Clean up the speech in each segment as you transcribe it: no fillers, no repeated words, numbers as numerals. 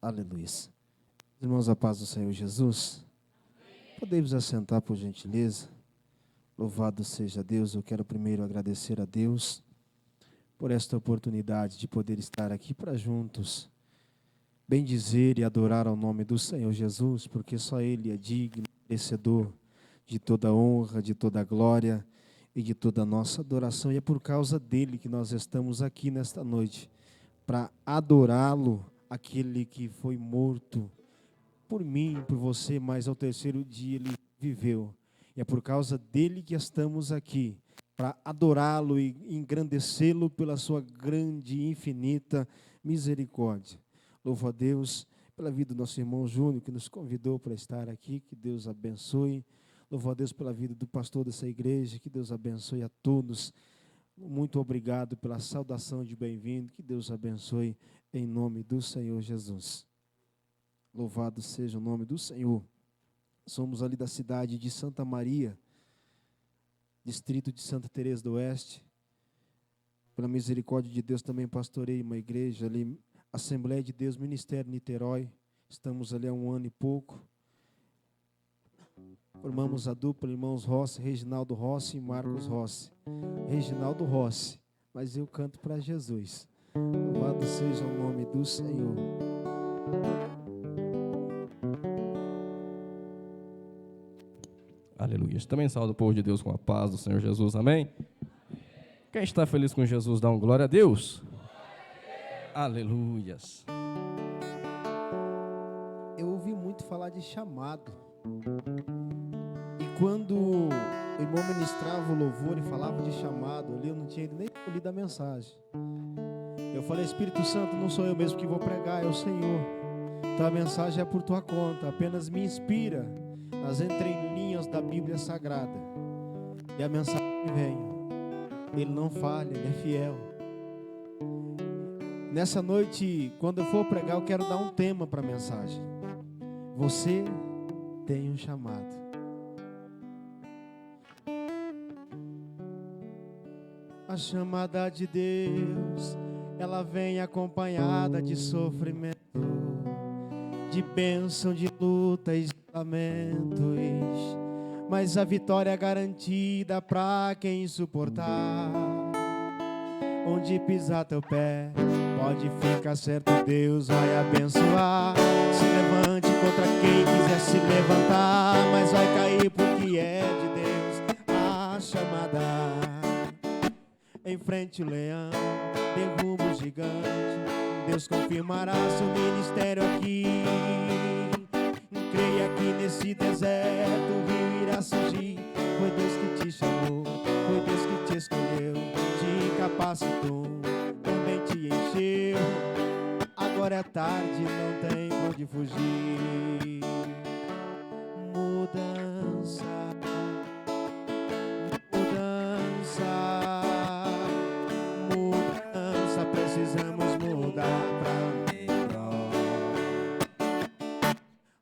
Aleluia. Irmãos, a paz do Senhor Jesus. Podemos assentar, por gentileza. Louvado seja Deus. Eu quero primeiro agradecer a Deus por esta oportunidade de poder estar aqui para juntos bendizer e adorar ao nome do Senhor Jesus, porque só Ele é digno, merecedor de toda honra, de toda glória e de toda nossa adoração. E é por causa dele que nós estamos aqui nesta noite, para adorá-lo, aquele que foi morto por mim, por você, mas ao terceiro dia ele viveu. E é por causa dele que estamos aqui, para adorá-lo e engrandecê-lo pela sua grande e infinita misericórdia. Louvo a Deus pela vida do nosso irmão Júnior, que nos convidou para estar aqui, que Deus abençoe. Louvo a Deus pela vida do pastor dessa igreja, que Deus abençoe a todos. Muito obrigado pela saudação de bem-vindo, que Deus abençoe em nome do Senhor Jesus. Louvado seja o nome do Senhor. Somos ali da cidade de Santa Maria, distrito de Santa Teresa do Oeste. Pela misericórdia de Deus também pastorei uma igreja ali, Assembleia de Deus, Ministério Niterói. Estamos ali há 1 ano e pouco. Formamos a dupla irmãos Rossi, Reginaldo Rossi e Marcos Rossi. Reginaldo Rossi, mas eu canto para Jesus. Louvado seja o nome do Senhor. Aleluia. Também saúdo o povo de Deus com a paz do Senhor Jesus, amém? Quem está feliz com Jesus, dá um glória a Deus. Aleluias. Eu ouvi muito falar de chamado. E quando o irmão ministrava o louvor e falava de chamado ali, eu não tinha nem lido a mensagem. Eu falei, Espírito Santo, não sou eu mesmo que vou pregar, é o Senhor. Então a mensagem é por tua conta, apenas me inspira nas entrelinhas da Bíblia Sagrada. E a mensagem vem. Ele não falha, Ele é fiel. Nessa noite, quando eu for pregar, eu quero dar um tema para a mensagem. Você tem um chamado. A chamada de Deus, ela vem acompanhada de sofrimento, de bênção, de luta e de lamentos, mas a vitória é garantida para quem suportar. Onde pisar teu pé, pode ficar certo, Deus vai abençoar. Se levante contra quem quiser se levantar, mas vai cair porque é de Deus a chamada. Enfrente o leão, derruba o gigante, Deus confirmará seu ministério aqui. Creia que nesse deserto o rio irá surgir. Foi Deus que te chamou, foi Deus que te escolheu, te capacitou, também te encheu. Agora é tarde, não tem onde fugir. Mudança, mudança, precisamos mudar pra melhor.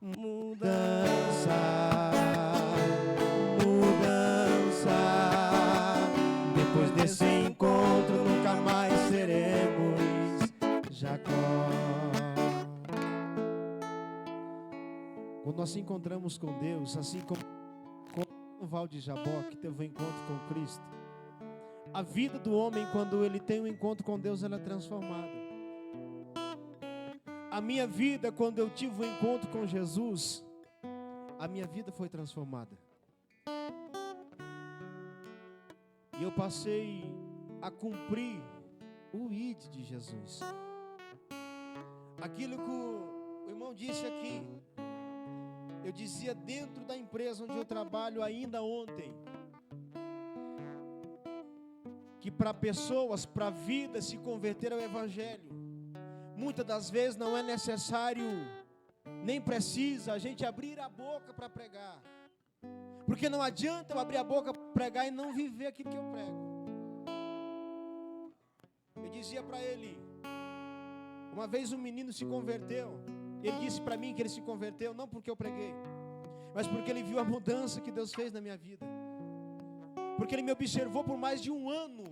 Mudança, depois desse encontro nunca mais seremos Jacó. Quando nós nos encontramos com Deus, assim como o Val de Jabó, que teve um encontro com Cristo, a vida do homem, quando ele tem um encontro com Deus, ela é transformada. A minha vida, quando eu tive um encontro com Jesus, a minha vida foi transformada. E eu passei a cumprir o ID de Jesus. Aquilo que o irmão disse aqui, eu dizia dentro da empresa onde eu trabalho ainda ontem, que para pessoas, para vidas se converter ao Evangelho, muitas das vezes não é necessário, nem precisa a gente abrir a boca para pregar. Porque não adianta eu abrir a boca para pregar e não viver aquilo que eu prego. Eu dizia para ele, uma vez um menino se converteu, ele disse para mim que ele se converteu não porque eu preguei, mas porque ele viu a mudança que Deus fez na minha vida. Porque ele me observou por mais de 1 ano,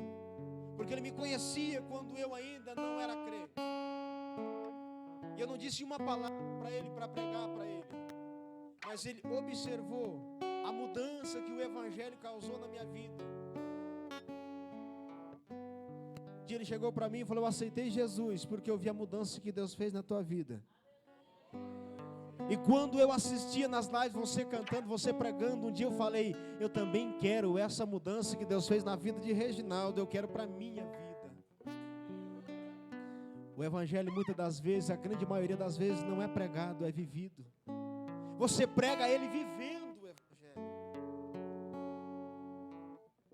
porque ele me conhecia quando eu ainda não era crente. E Eu não disse uma palavra para ele, para pregar para ele, mas ele observou a mudança que o Evangelho causou na minha vida. Um dia ele chegou para mim e falou: eu aceitei Jesus porque eu vi a mudança que Deus fez na tua vida. E quando eu assistia nas lives, você cantando, você pregando, um dia eu falei: eu também quero essa mudança que Deus fez na vida de Reginaldo, eu quero para a minha vida. O Evangelho muitas das vezes, a grande maioria das vezes, não é pregado, é vivido. Você prega ele vivendo o Evangelho.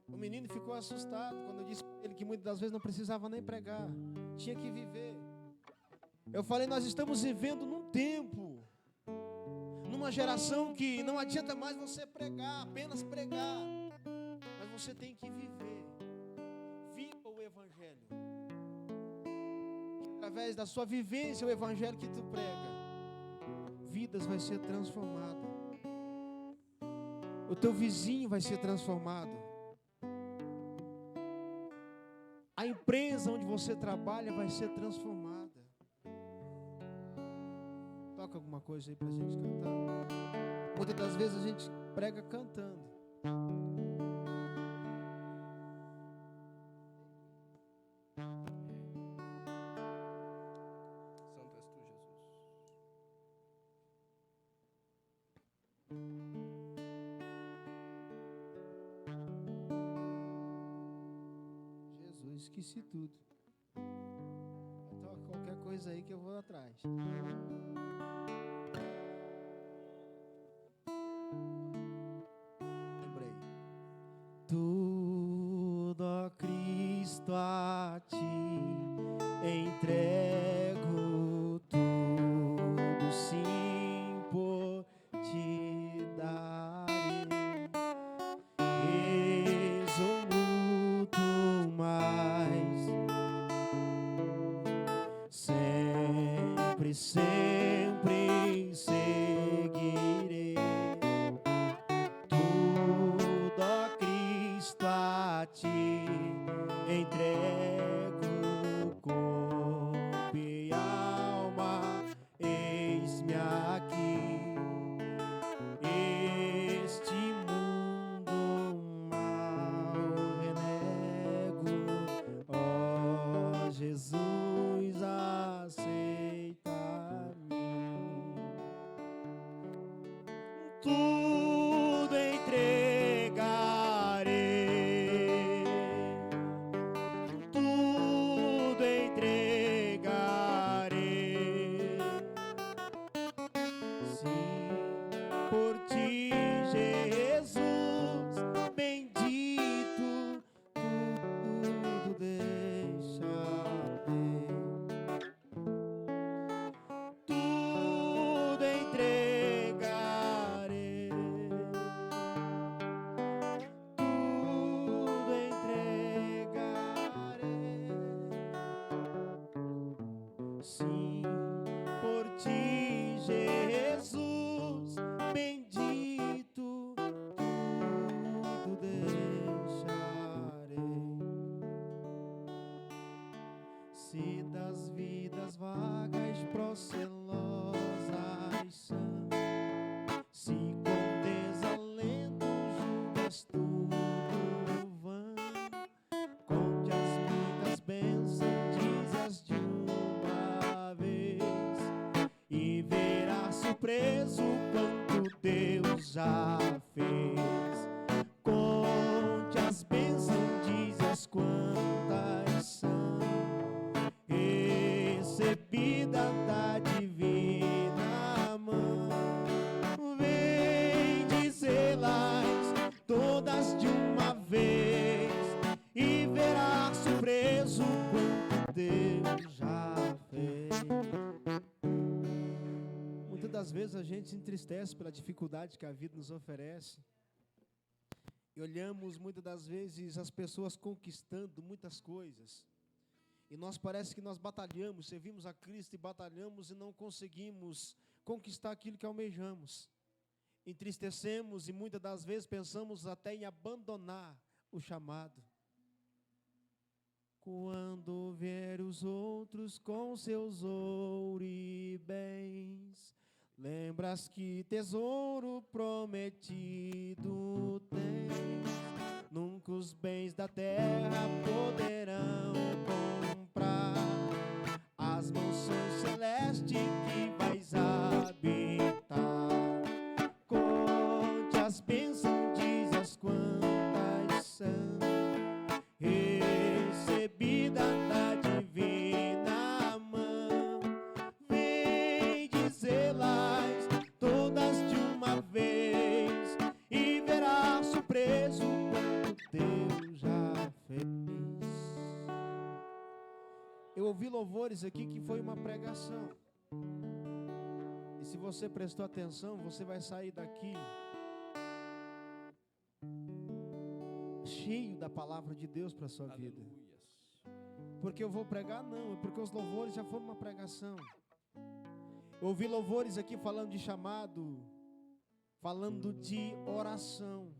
O menino ficou assustado quando eu disse para ele que muitas das vezes não precisava nem pregar, tinha que viver. Eu falei: nós estamos vivendo num tempo, numa geração que não adianta mais você pregar, apenas pregar, mas você tem que viver. Viva o Evangelho. Através da sua vivência, o Evangelho que tu prega, vidas vai ser transformada. O teu vizinho vai ser transformado. A empresa onde você trabalha vai ser transformada. Toca alguma coisa aí pra gente cantar. Muitas das vezes a gente prega cantando. Santo és tu, Jesus. Jesus, esqueci tudo. Toca qualquer coisa aí que eu vou atrás. Tudo, ó Cristo, a ti entrego, tudo sim por te darei. Resoluto mais, sempre, sempre seguirei. A ti entrego corpo e alma, eis-me aqui. Este mundo mal renego, ó Jesus, aceita-me. Tudo entregarei. Se das vidas vagas procelosas são, se com desalento julgas tudo vão, conte as muitas bênçãos, diz-as de uma vez, e verás surpreso quanto Deus já fez. Conte as bênçãos, diz-as quantas são, recebida da divina mão. Vem dizê-las todas de uma vez, e verás surpreso quanto Deus já fez. Muitas das vezes a gente se entristece pela dificuldade que a vida nos oferece. E olhamos muitas das vezes as pessoas conquistando muitas coisas. E nós parece que nós batalhamos, servimos a Cristo e batalhamos e não conseguimos conquistar aquilo que almejamos. Entristecemos e muitas das vezes pensamos até em abandonar o chamado. Quando vier os outros com seus ouro e bens, lembras que tesouro prometido tens. Nunca os bens da terra poderão comprar as mansões celestes que vais habitar. Conte as bênçãos, diz as quantas são recebida da divina mão. Vem dizê-las todas de uma vez e verás surpreso quanto Deus já fez. Eu ouvi louvores aqui que foi uma pregação. E se você prestou atenção, você vai sair daqui cheio da palavra de Deus para a sua vida. Porque eu vou pregar? Não, é porque os louvores já foram uma pregação. Eu ouvi louvores aqui falando de chamado, falando de oração.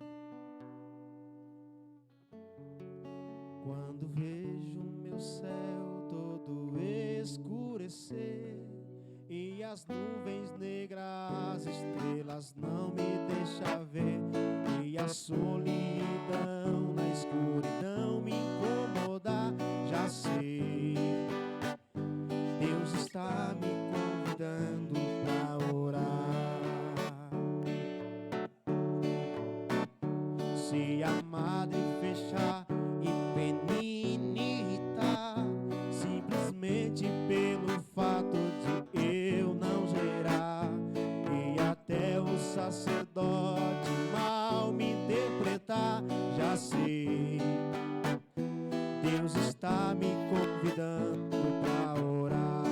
Quando vejo meu céu todo escurecer e as nuvens negras, estrelas não me deixam ver, e a solidão na escuridão me incomodar, já sei, Deus está me convidando para orar. Se a madre fechar e peninitar, simplesmente pelo fato de eu não gerar, e até o sacerdote mal me interpretar, já sei, Deus está me convidando para orar.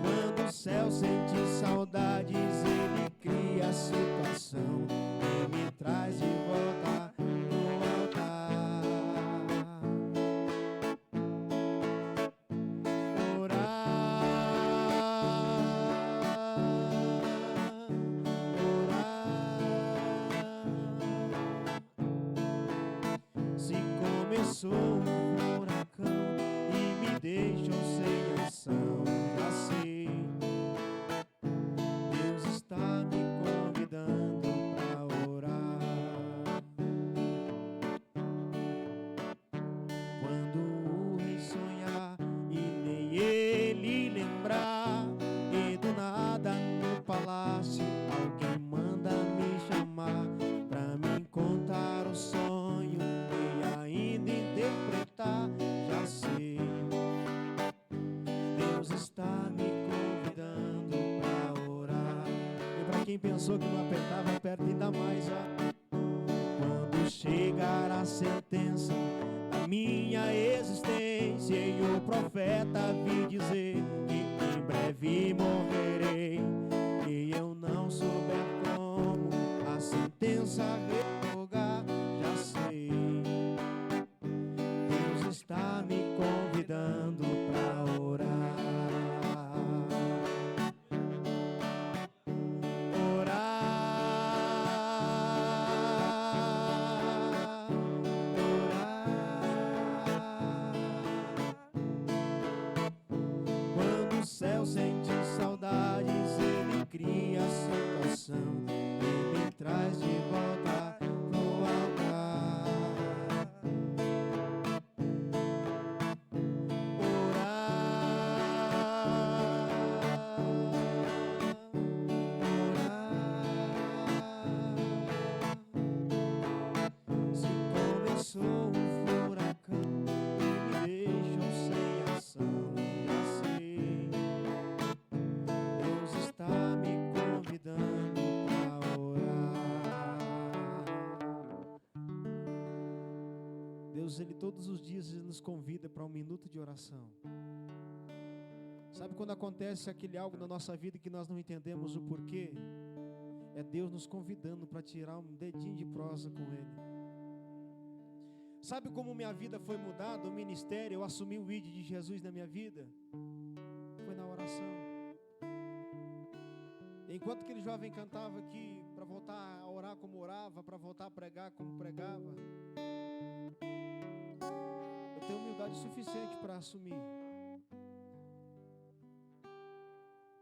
Quando o céu sente saudades, ele cria a situação e me traz de volta no altar. Se começou um furacão e me deixou sem ação, já sei, Deus está me convidando para orar. Quando o rei sonhar e nem ele lembrar, e do nada no palácio alguém manda me chamar pra me contar o sonho e ainda interpretar, já sei, Deus está me convidando pra orar. E pra quem pensou que não apertava, aperta ainda mais, ó. Quando chegar a sentença da minha existência e o profeta vir dizer que em breve morrerei, e eu não souber como a sentença revogar, já sei, Deus está me convidando pra orar. Quando o céu sente saudades, ele cria a situação e me traz de volta pro altar. Se começou um furacão e me deixou sem ação, já sei, Deus está me convidando para orar. Deus, Ele todos os dias Ele nos convida para um minuto de oração. Sabe quando acontece aquele algo na nossa vida que nós não entendemos o porquê? É Deus nos convidando para tirar um dedinho de prosa com Ele. Sabe como minha vida foi mudada? O ministério, eu assumi o ID de Jesus na minha vida. Foi na oração. Enquanto aquele jovem cantava aqui, para voltar a orar como orava, para voltar a pregar como pregava, eu tenho humildade suficiente para assumir.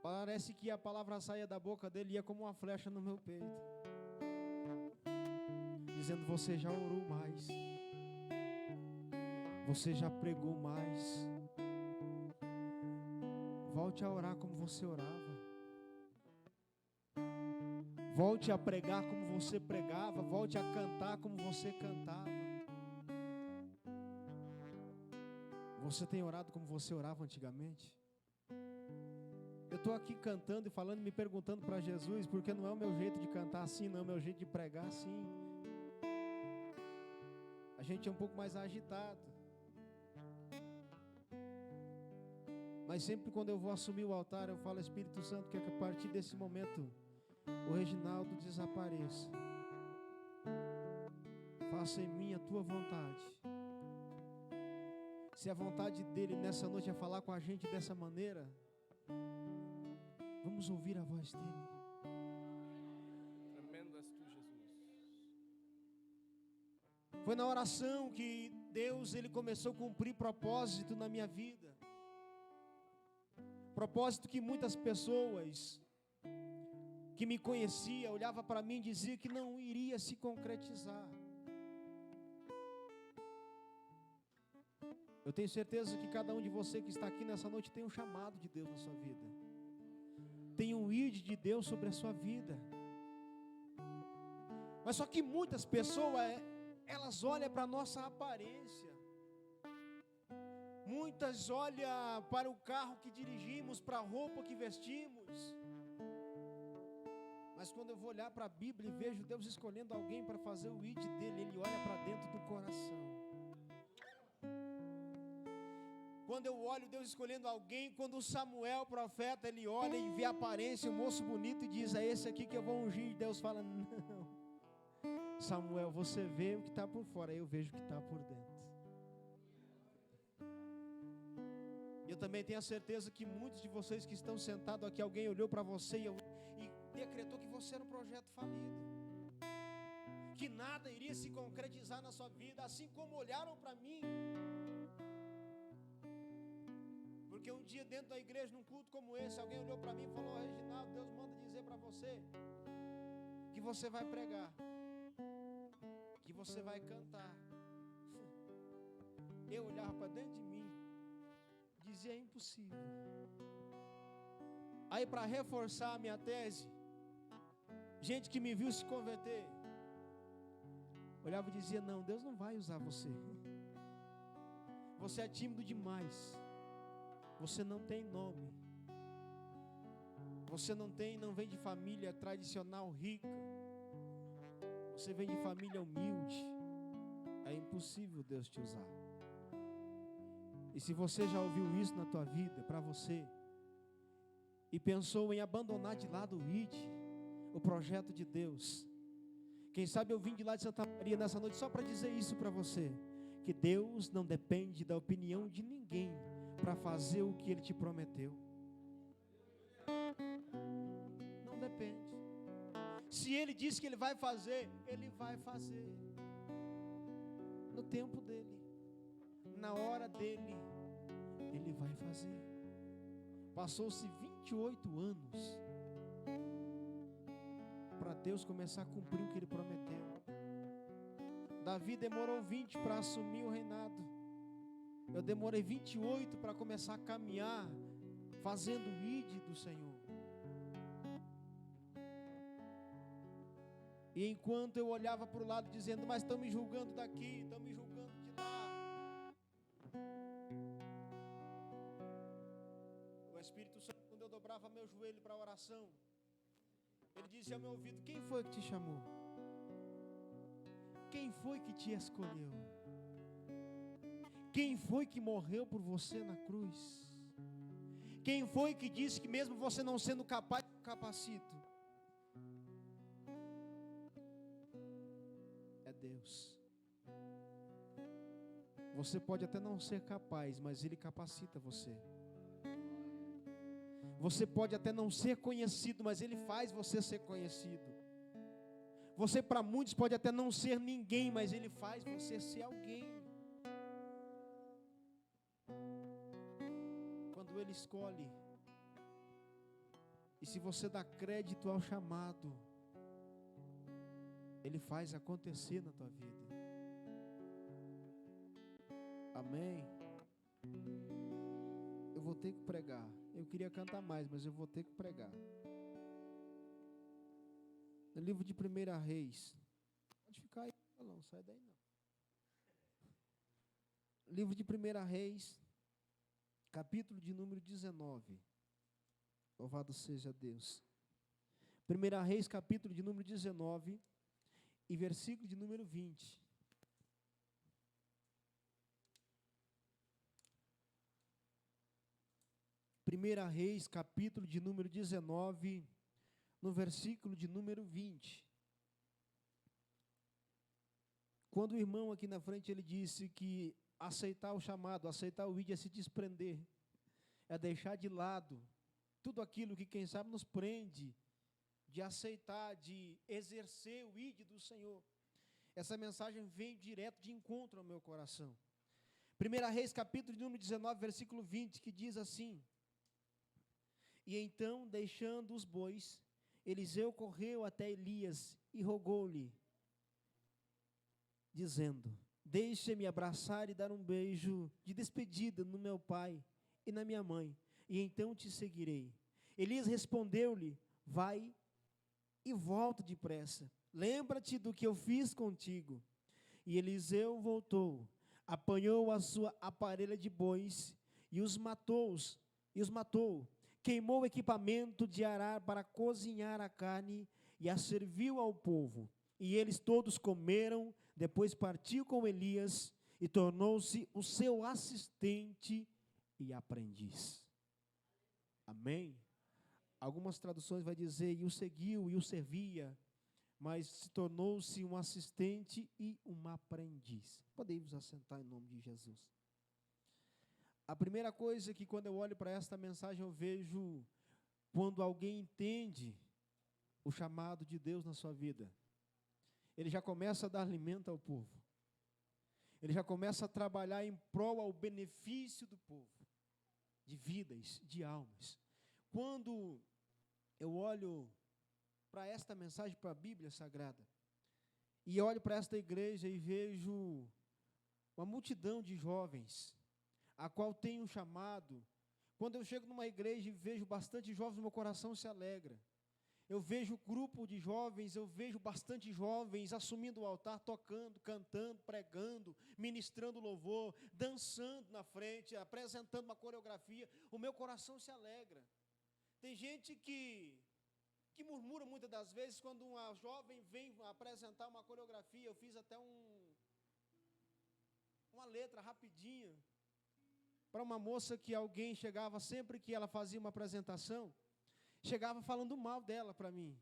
Parece que a palavra saía da boca dele e ia como uma flecha no meu peito, dizendo: você já orou mais, você já pregou mais, volte a orar como você orava, volte a pregar como você pregava, volte a cantar como você cantava. Você tem orado como você orava antigamente? Eu estou aqui cantando e falando, me perguntando para Jesus, porque não é o meu jeito de cantar assim, não é o meu jeito de pregar assim. A gente é um pouco mais agitado. Mas sempre quando eu vou assumir o altar, eu falo: Espírito Santo, que a partir desse momento o Reginaldo desapareça. Faça em mim a tua vontade. Se a vontade dele nessa noite é falar com a gente dessa maneira, vamos ouvir a voz dele. Tremendo és tu, Jesus. Foi na oração que Deus, ele começou a cumprir propósito na minha vida. Propósito que muitas pessoas que me conheciam olhavam para mim e diziam que não iria se concretizar. Eu tenho certeza que cada um de vocês que está aqui nessa noite tem um chamado de Deus na sua vida. Tem um ID de Deus sobre a sua vida. Mas só que muitas pessoas, elas olham para a nossa aparência. Muitas olham para o carro que dirigimos, para a roupa que vestimos. Mas quando eu vou olhar para a Bíblia e vejo Deus escolhendo alguém para fazer o ID dele, Ele olha para dentro do coração. Quando eu olho Deus escolhendo alguém, quando o Samuel, profeta, ele olha e vê a aparência, um moço bonito, e diz: é esse aqui que eu vou ungir. Deus fala: não, Samuel, você vê o que está por fora, eu vejo o que está por dentro. Eu também tenho a certeza que muitos de vocês que estão sentados aqui, alguém olhou para você e decretou que você era um projeto falido, que nada iria se concretizar na sua vida, assim como olharam para mim. Porque um dia dentro da igreja, num culto como esse, alguém olhou para mim e falou: Reginaldo, Deus manda dizer para você que você vai pregar, que você vai cantar. Eu olhava para dentro de mim, dizia: é impossível. Aí, para reforçar a minha tese, gente que me viu se converter olhava e dizia: não, Deus não vai usar você. Você é tímido demais. Você não tem nome. Você não vem de família tradicional rica. Você vem de família humilde. É impossível Deus te usar. E se você já ouviu isso na tua vida, para você, e pensou em abandonar de lado o ID, o projeto de Deus, quem sabe eu vim de lá de Santa Maria nessa noite só para dizer isso para você, que Deus não depende da opinião de ninguém para fazer o que Ele te prometeu. Não depende. Se Ele disse que Ele vai fazer, Ele vai fazer. No tempo dEle, na hora dEle, Ele vai fazer. Passou-se 28 anos para Deus começar a cumprir o que Ele prometeu. Davi demorou 20 para assumir o reinado. Eu demorei 28 para começar a caminhar, fazendo o ID do Senhor. E enquanto eu olhava para o lado dizendo: mas estão me julgando daqui, estão me julgando de lá, o Espírito Santo, quando eu dobrava meu joelho para a oração, Ele dizia ao meu ouvido: quem foi que te chamou? Quem foi que te escolheu? Quem foi que morreu por você na cruz? Quem foi que disse que mesmo você não sendo capaz, eu capacito? É Deus. Você pode até não ser capaz, mas Ele capacita você. Você pode até não ser conhecido, mas Ele faz você ser conhecido. Você para muitos pode até não ser ninguém, mas Ele faz você ser alguém. Quando Ele escolhe, e se você dá crédito ao chamado, Ele faz acontecer na tua vida. Amém? Eu vou ter que pregar. Eu queria cantar mais, mas eu vou ter que pregar. No livro de 1 Reis. Pode ficar aí, não sai daí não. Livro de 1 Reis, capítulo de número 19. Louvado seja Deus. 1 Reis, capítulo de número 19 e versículo de número 20. Primeira Reis, capítulo de número 19, no versículo de número 20. Quando o irmão aqui na frente, ele disse que aceitar o chamado, aceitar o ID é se desprender, é deixar de lado tudo aquilo que, quem sabe, nos prende de aceitar, de exercer o ID do Senhor. Essa mensagem vem direto de encontro ao meu coração. 1 Reis, capítulo de número 19, versículo 20, que diz assim: E então, deixando os bois, Eliseu correu até Elias e rogou-lhe, dizendo: Deixe-me abraçar e dar um beijo de despedida no meu pai e na minha mãe, e então te seguirei. Elias respondeu-lhe: Vai e volta depressa. Lembra-te do que eu fiz contigo. E Eliseu voltou, apanhou a sua aparelha de bois e os matou. Queimou o equipamento de arar para cozinhar a carne e a serviu ao povo. E eles todos comeram, depois partiu com Elias e tornou-se o seu assistente e aprendiz. Amém? Algumas traduções vai dizer, e o seguiu, e o servia, mas se tornou-se um assistente e um aprendiz. Podemos assentar em nome de Jesus. A primeira coisa que quando eu olho para esta mensagem eu vejo, quando alguém entende o chamado de Deus na sua vida, ele já começa a dar alimento ao povo. Ele já começa a trabalhar em prol ao benefício do povo, de vidas, de almas. Quando eu olho para esta mensagem, para a Bíblia Sagrada, e olho para esta igreja e vejo uma multidão de jovens, a qual tem um chamado. Quando eu chego numa igreja e vejo bastante jovens, meu coração se alegra. Eu vejo grupo de jovens, eu vejo bastante jovens assumindo o altar, tocando, cantando, pregando, ministrando louvor, dançando na frente, apresentando uma coreografia. O meu coração se alegra. Tem gente que murmura muitas das vezes quando uma jovem vem apresentar uma coreografia. Eu fiz até uma letra rapidinha para uma moça que alguém chegava, sempre que ela fazia uma apresentação, chegava falando mal dela para mim.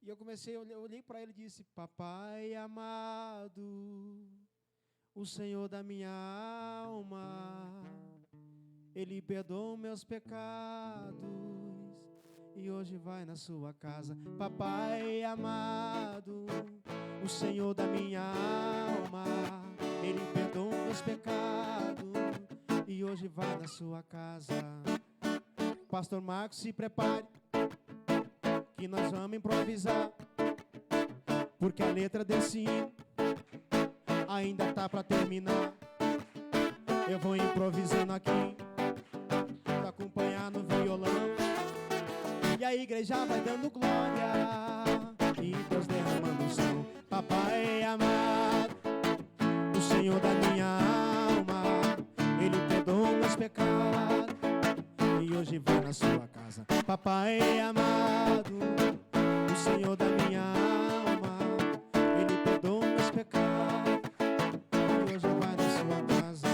E eu olhei para ele e disse: Papai amado, o Senhor da minha alma, Ele perdoa meus pecados e hoje vai na sua casa. Papai amado, o Senhor da minha alma, Ele perdoa meus pecados e hoje vai na sua casa. Pastor Marcos, se prepare, que nós vamos improvisar, porque a letra desse hino ainda tá para terminar. Eu vou improvisando aqui, pra acompanhar no violão, e a igreja vai dando glória, e Deus derramando o som. Papai amado, o Senhor da minha alma, Ele perdoa meus pecados e hoje vai na sua casa. Papai amado, o Senhor da minha alma, Ele perdoa meus pecados e hoje vai na sua casa.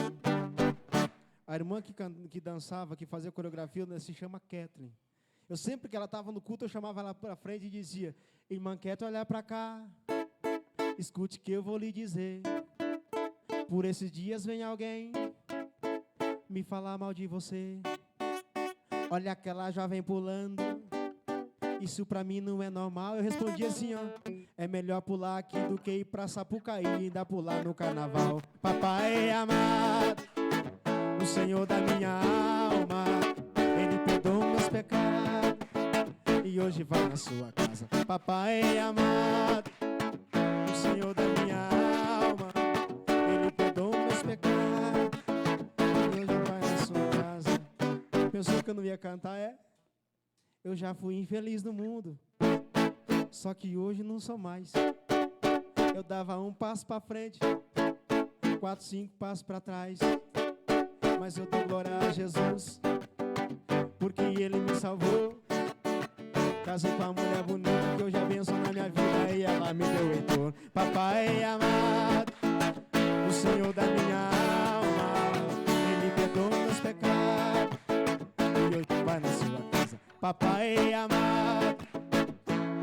A irmã que dançava, que fazia coreografia, se chama Kathleen. Eu sempre que ela estava no culto, eu chamava ela para frente e dizia: Irmã Kathleen, olha para cá, escute que eu vou lhe dizer. por esses dias vem alguém me falar mal de você. Olha aquela jovem pulando, isso pra mim não é normal. Eu respondi assim, ó: é melhor pular aqui do que ir pra Sapucaí e ainda pular no carnaval. Papai amado, o Senhor da minha alma, Ele perdoa meus pecados e hoje vai na sua casa. Papai amado, o Senhor da minha alma, Ele perdoa meus pecados e hoje vai na sua casa. Pensou que eu não ia cantar, é? Eu já fui infeliz no mundo, só que hoje não sou mais. Eu dava um passo para frente, 4, 5 passos para trás, mas eu dou glória a Jesus, porque Ele me salvou. Casei com uma mulher bonita que hoje é bênção na minha vida e ela me deu Heitor. Papai amado, o Senhor da minha alma, Ele perdoa meus pecados e hoje vai na sua casa. Papai amado,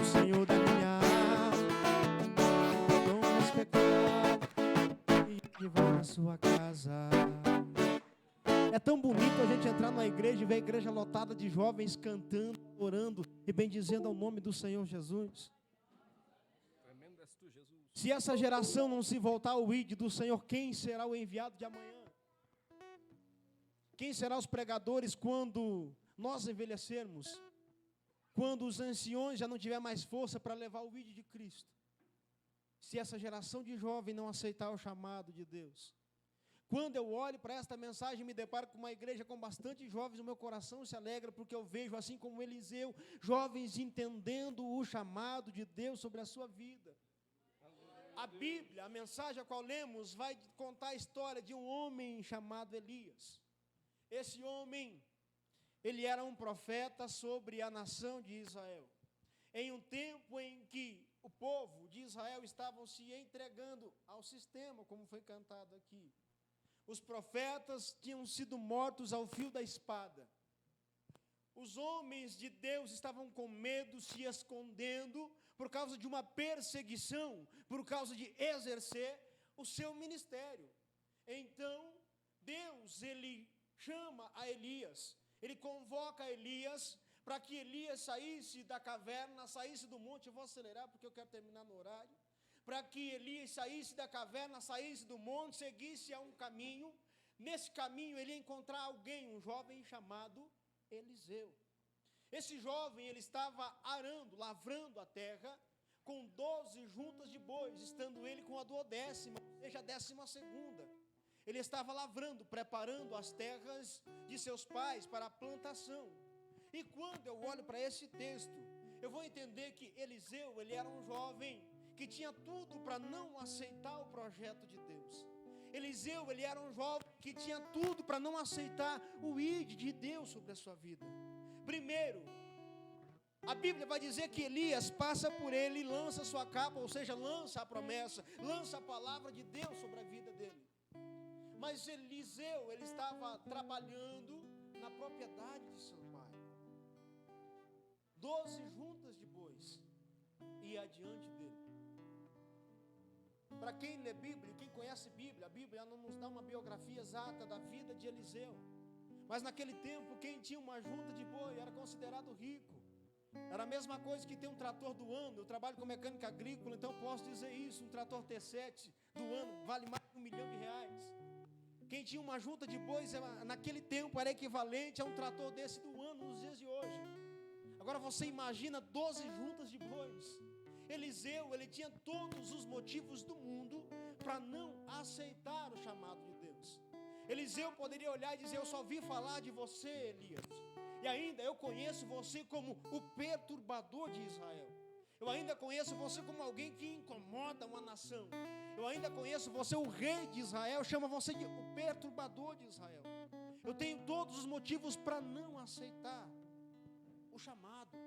o Senhor da minha alma, perdoa meus pecados e hoje vai na sua casa. É tão bonito a gente entrar numa igreja e ver a igreja lotada de jovens cantando, orando e bendizendo ao nome do Senhor Jesus. Tremendo és tu, Jesus. Se essa geração não se voltar ao ID do Senhor, quem será o enviado de amanhã? Quem será os pregadores quando nós envelhecermos? Quando os anciões já não tiver mais força para levar o ID de Cristo? Se essa geração de jovens não aceitar o chamado de Deus? Quando eu olho para esta mensagem e me deparo com uma igreja com bastante jovens, o meu coração se alegra, porque eu vejo, assim como Eliseu, jovens entendendo o chamado de Deus sobre a sua vida. A Bíblia, a mensagem a qual lemos, vai contar a história de um homem chamado Elias. Esse homem, ele era um profeta sobre a nação de Israel. Em um tempo em que o povo de Israel estavam se entregando ao sistema, como foi cantado aqui. Os profetas tinham sido mortos ao fio da espada. Os homens de Deus estavam com medo, se escondendo, por causa de uma perseguição, por causa de exercer o seu ministério. Então, Deus, Ele chama a Elias, Ele convoca Elias, para que Elias saísse da caverna, saísse do monte. Eu vou acelerar, porque eu quero terminar no horário. Para que Elias saísse da caverna, saísse do monte, seguisse a um caminho. Nesse caminho ele ia encontrar alguém, um jovem chamado Eliseu. Esse jovem, ele estava arando, lavrando a terra, com 12 juntas de bois, estando ele com a 12ª, ou seja, a 12ª. Ele estava lavrando, preparando as terras de seus pais para a plantação. E quando eu olho para esse texto, eu vou entender que Eliseu, ele era um jovem que tinha tudo para não aceitar o projeto de Deus. Eliseu, ele era um jovem que tinha tudo para não aceitar o ID de Deus sobre a sua vida. Primeiro, a Bíblia vai dizer que Elias passa por ele e lança sua capa, ou seja, lança a promessa, lança a palavra de Deus sobre a vida dele. Mas Eliseu, ele estava trabalhando na propriedade de seu pai. 12 juntas de bois ia adiante dele. Para quem lê Bíblia, quem conhece Bíblia, a Bíblia não nos dá uma biografia exata da vida de Eliseu. Mas naquele tempo, quem tinha uma junta de boi era considerado rico. Era a mesma coisa que ter um trator do ano. Eu trabalho com mecânica agrícola, então posso dizer isso. Um trator T7 do ano vale mais de R$1 milhão. Quem tinha uma junta de bois, naquele tempo, era equivalente a um trator desse do ano, nos dias de hoje. Agora você imagina 12 juntas de bois. Eliseu, ele tinha todos os motivos do mundo para não aceitar o chamado de Deus. Eliseu poderia olhar e dizer: eu só vi falar de você, Elias, e ainda eu conheço você como o perturbador de Israel. Eu ainda conheço você como alguém que incomoda uma nação. Eu ainda conheço você, o rei de Israel, chama você de o perturbador de Israel. Eu tenho todos os motivos para não aceitar o chamado,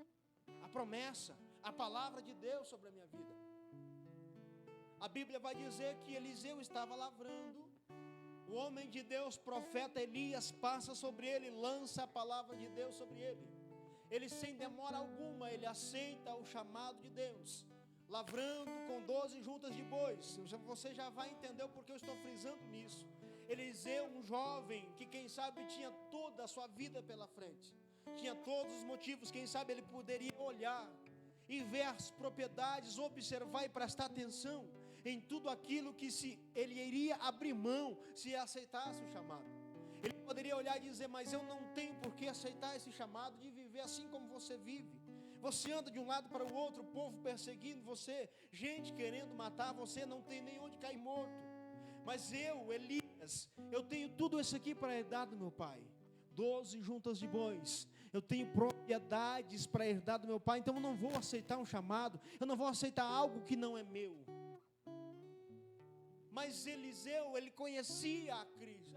a promessa, a palavra de Deus sobre a minha vida. A Bíblia vai dizer que Eliseu estava lavrando. O homem de Deus, profeta Elias, passa sobre ele, lança a palavra de Deus sobre ele. Ele, sem demora alguma, ele aceita o chamado de Deus. lavrando com 12 juntas de bois. Você já vai entender o porquê eu estou frisando nisso. Eliseu, um jovem que quem sabe tinha toda a sua vida pela frente, tinha todos os motivos, quem sabe ele poderia olhar e ver as propriedades, observar e prestar atenção em tudo aquilo que ele iria abrir mão se aceitasse o chamado. Ele poderia olhar e dizer: mas eu não tenho por que aceitar esse chamado de viver assim como você vive. Você anda de um lado para o outro, o povo perseguindo você, gente querendo matar você, não tem nem onde cair morto. Mas eu, Elias, eu tenho tudo isso aqui para herdar do meu pai. 12 juntas de bois, eu tenho propriedades para herdar do meu pai, então eu não vou aceitar um chamado, eu não vou aceitar algo que não é meu. Mas Eliseu, ele conhecia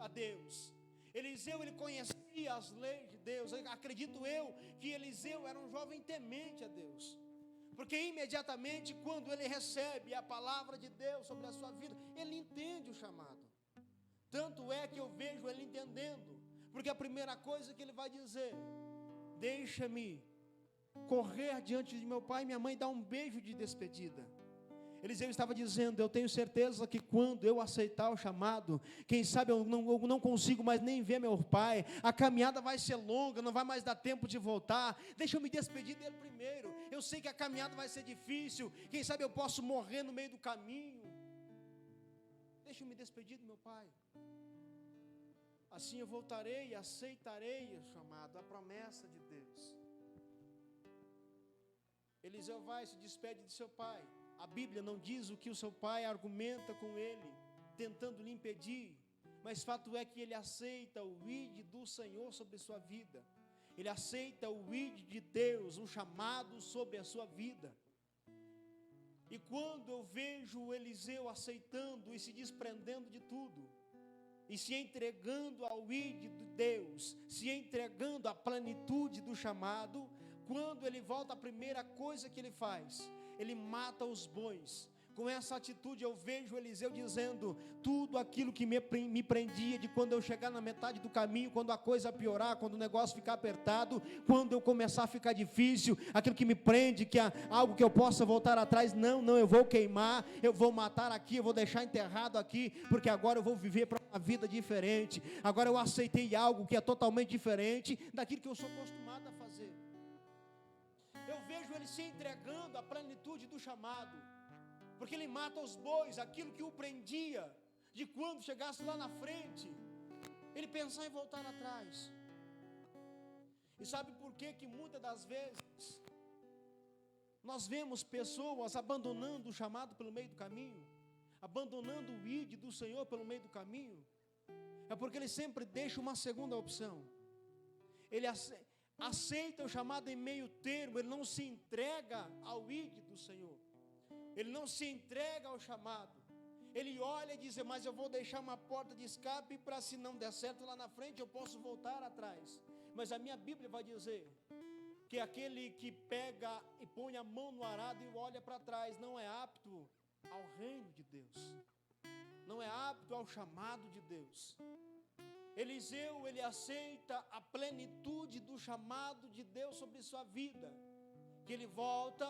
a Deus. Eliseu, ele conhecia as leis de Deus. Acredito eu que Eliseu era um jovem temente a Deus, porque imediatamente quando ele recebe a palavra de Deus sobre a sua vida, ele entende o chamado. Tanto é que eu vejo ele entendendo, porque a primeira coisa que ele vai dizer: deixa-me correr diante de meu pai e minha mãe, dar um beijo de despedida. Eliseu estava dizendo: eu tenho certeza que quando eu aceitar o chamado, quem sabe eu não consigo mais nem ver meu pai, a caminhada vai ser longa, não vai mais dar tempo de voltar, deixa eu me despedir dele primeiro. Eu sei que a caminhada vai ser difícil, quem sabe eu posso morrer no meio do caminho, deixa eu me despedir do meu pai. Assim eu voltarei e aceitarei o chamado, a promessa de Deus. Eliseu vai e se despede de seu pai. A Bíblia não diz o que o seu pai argumenta com ele, tentando lhe impedir, mas fato é que ele aceita o ide do Senhor sobre sua vida. Ele aceita o ide de Deus, um chamado sobre a sua vida. E quando eu vejo Eliseu aceitando e se desprendendo de tudo, e se entregando ao ide de Deus, se entregando à plenitude do chamado, quando ele volta, a primeira coisa que ele faz, ele mata os bois. Com essa atitude eu vejo Eliseu dizendo: tudo aquilo que me prendia de quando eu chegar na metade do caminho, quando a coisa piorar, quando o negócio ficar apertado, quando eu começar a ficar difícil, aquilo que me prende, que é algo que eu possa voltar atrás, não, eu vou queimar, eu vou matar aqui, eu vou deixar enterrado aqui, porque agora eu vou viver para uma vida diferente. Agora eu aceitei algo que é totalmente diferente daquilo que eu sou acostumado a fazer. Eu vejo ele se entregando à plenitude do chamado, porque ele mata os bois, aquilo que o prendia, de quando chegasse lá na frente, ele pensar em voltar atrás. E sabe por que muitas das vezes nós vemos pessoas abandonando o chamado pelo meio do caminho, abandonando o ide do Senhor pelo meio do caminho? É porque ele sempre deixa uma segunda opção. Ele aceita o chamado em meio termo, ele não se entrega ao ide do Senhor. Ele não se entrega ao chamado. Ele olha e diz: mas eu vou deixar uma porta de escape para, se não der certo lá na frente, eu posso voltar atrás. Mas a minha Bíblia vai dizer que aquele que pega e põe a mão no arado e olha para trás não é apto ao reino de Deus, não é apto ao chamado de Deus. Eliseu, ele aceita a plenitude do chamado de Deus sobre sua vida, que ele volta,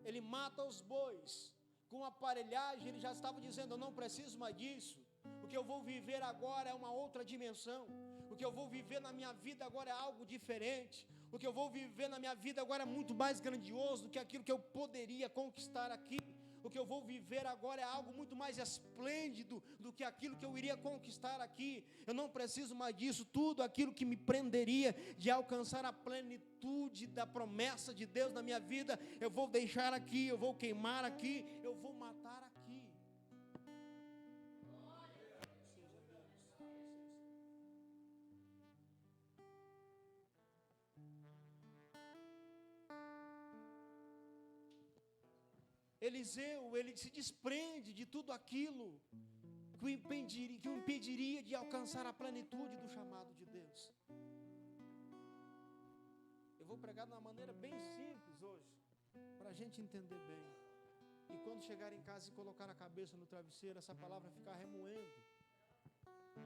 ele mata os bois, com aparelhagem. Ele já estava dizendo: eu não preciso mais disso, o que eu vou viver agora é uma outra dimensão, o que eu vou viver na minha vida agora é algo diferente, o que eu vou viver na minha vida agora é muito mais grandioso do que aquilo que eu poderia conquistar aqui. O que eu vou viver agora é algo muito mais esplêndido do que aquilo que eu iria conquistar aqui. Eu não preciso mais disso. Tudo aquilo que me prenderia de alcançar a plenitude da promessa de Deus na minha vida, eu vou deixar aqui, eu vou queimar aqui, eu vou matar aqui. Eliseu, ele se desprende de tudo aquilo que o impediria de alcançar a plenitude do chamado de Deus. Eu vou pregar de uma maneira bem simples hoje, para a gente entender bem. E quando chegar em casa e colocar a cabeça no travesseiro, essa palavra ficar remoendo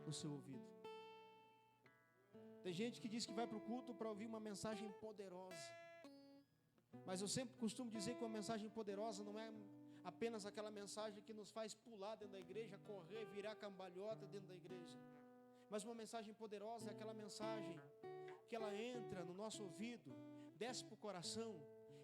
no seu ouvido. Tem gente que diz que vai para o culto para ouvir uma mensagem poderosa. Mas eu sempre costumo dizer que uma mensagem poderosa apenas aquela mensagem que nos faz pular dentro da igreja, correr, virar cambalhota dentro da igreja. Mas uma mensagem poderosa é aquela mensagem que ela entra no nosso ouvido, desce para o coração,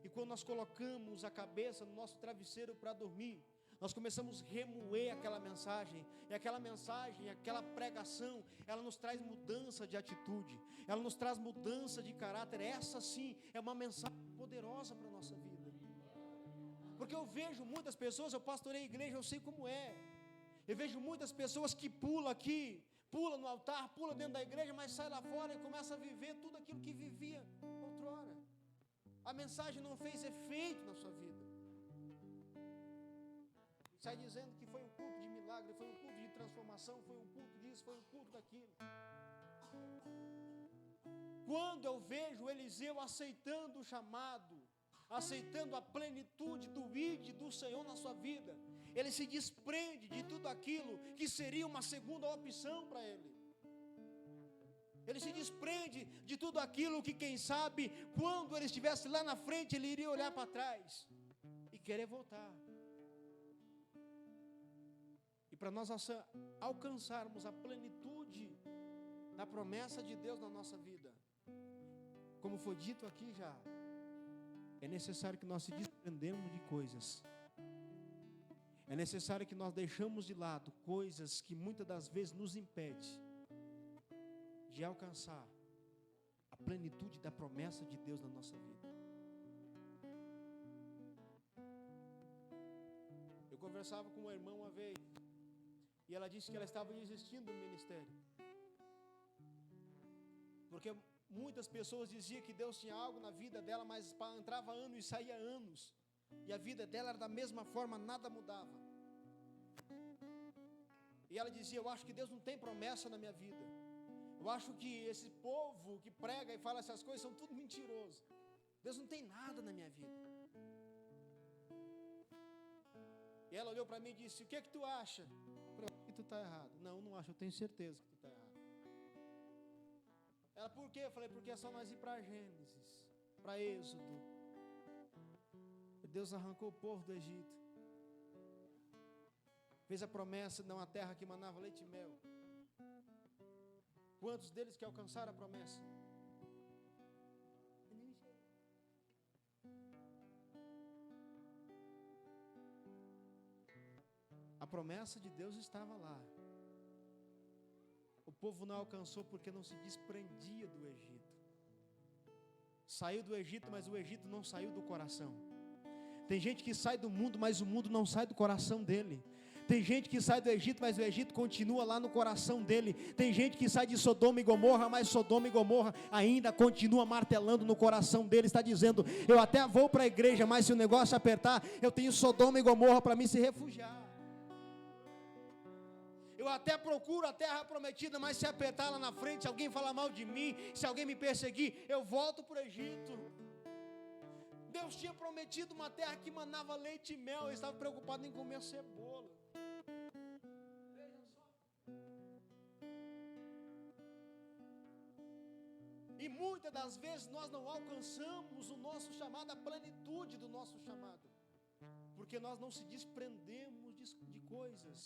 e quando nós colocamos a cabeça no nosso travesseiro para dormir, nós começamos a remoer aquela mensagem, e aquela mensagem, aquela pregação, ela nos traz mudança de atitude, ela nos traz mudança de caráter. Essa sim é uma mensagem poderosa para a nossa vida, porque eu vejo muitas pessoas, eu pastorei a igreja, eu sei como é, eu vejo muitas pessoas que pulam aqui, pula no altar, pula dentro da igreja, mas sai lá fora e começa a viver tudo aquilo que vivia outrora. A mensagem não fez efeito na sua vida. Sai dizendo que foi um culto de milagre, foi um culto de transformação, foi um culto disso, foi um culto daquilo. Quando eu vejo Eliseu aceitando o chamado, aceitando a plenitude do ide do Senhor na sua vida, ele se desprende de tudo aquilo que seria uma segunda opção para ele. Ele se desprende de tudo aquilo que, quem sabe, quando ele estivesse lá na frente, ele iria olhar para trás e querer voltar. E para nós alcançarmos a plenitude da promessa de Deus na nossa vida, como foi dito aqui já, é necessário que nós se desprendemos de coisas. É necessário que nós deixamos de lado coisas que muitas das vezes nos impedem de alcançar a plenitude da promessa de Deus na nossa vida. Eu conversava com uma irmã uma vez, e ela disse que ela estava desistindo do ministério, porque muitas pessoas diziam que Deus tinha algo na vida dela, mas entrava anos e saía anos, e a vida dela era da mesma forma, nada mudava. E ela dizia: eu acho que Deus não tem promessa na minha vida, eu acho que esse povo que prega e fala essas coisas são tudo mentiroso, Deus não tem nada na minha vida. E ela olhou para mim e disse: o que é que tu acha? Eu falei: que tu está errado. Não acho, eu tenho certeza que tu está errado. Ela: por quê? Eu falei: porque é só nós ir para Gênesis, para Êxodo. Deus arrancou o povo do Egito, fez a promessa de uma terra que manava leite e mel. Quantos deles que alcançaram a promessa? A promessa de Deus estava lá. O povo não alcançou porque não se desprendia do Egito. Saiu do Egito, mas o Egito não saiu do coração. Tem gente que sai do mundo, mas o mundo não sai do coração dele. Tem gente que sai do Egito, mas o Egito continua lá no coração dele. Tem gente que sai de Sodoma e Gomorra, mas Sodoma e Gomorra ainda continua martelando no coração dele. Está dizendo: eu até vou para a igreja, mas se o negócio apertar, eu tenho Sodoma e Gomorra para mim se refugiar. Eu até procuro a terra prometida, mas se apertar lá na frente, se alguém falar mal de mim, se alguém me perseguir, eu volto para o Egito. Deus tinha prometido uma terra que manava leite e mel, eu estava preocupado em comer cebola. Veja só. E muitas das vezes nós não alcançamos o nosso chamado, a plenitude do nosso chamado, porque nós não se desprendemos de coisas.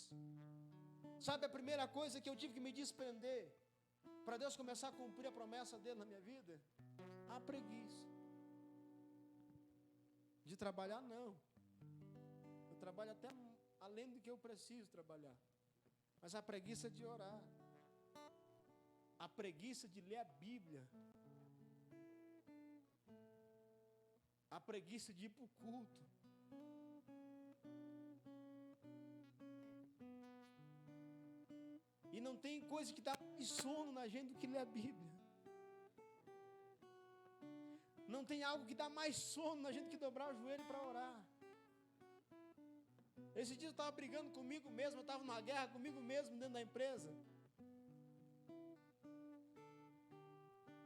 Sabe a primeira coisa que eu tive que me desprender para Deus começar a cumprir a promessa dele na minha vida? A preguiça. De trabalhar, não. Eu trabalho até além do que eu preciso trabalhar. Mas a preguiça de orar. A preguiça de ler a Bíblia. A preguiça de ir para o culto. E não tem coisa que dá mais sono na gente do que ler a Bíblia. Não tem algo que dá mais sono na gente que dobrar o joelho para orar. Esse dia eu estava brigando comigo mesmo, eu estava numa guerra comigo mesmo dentro da empresa.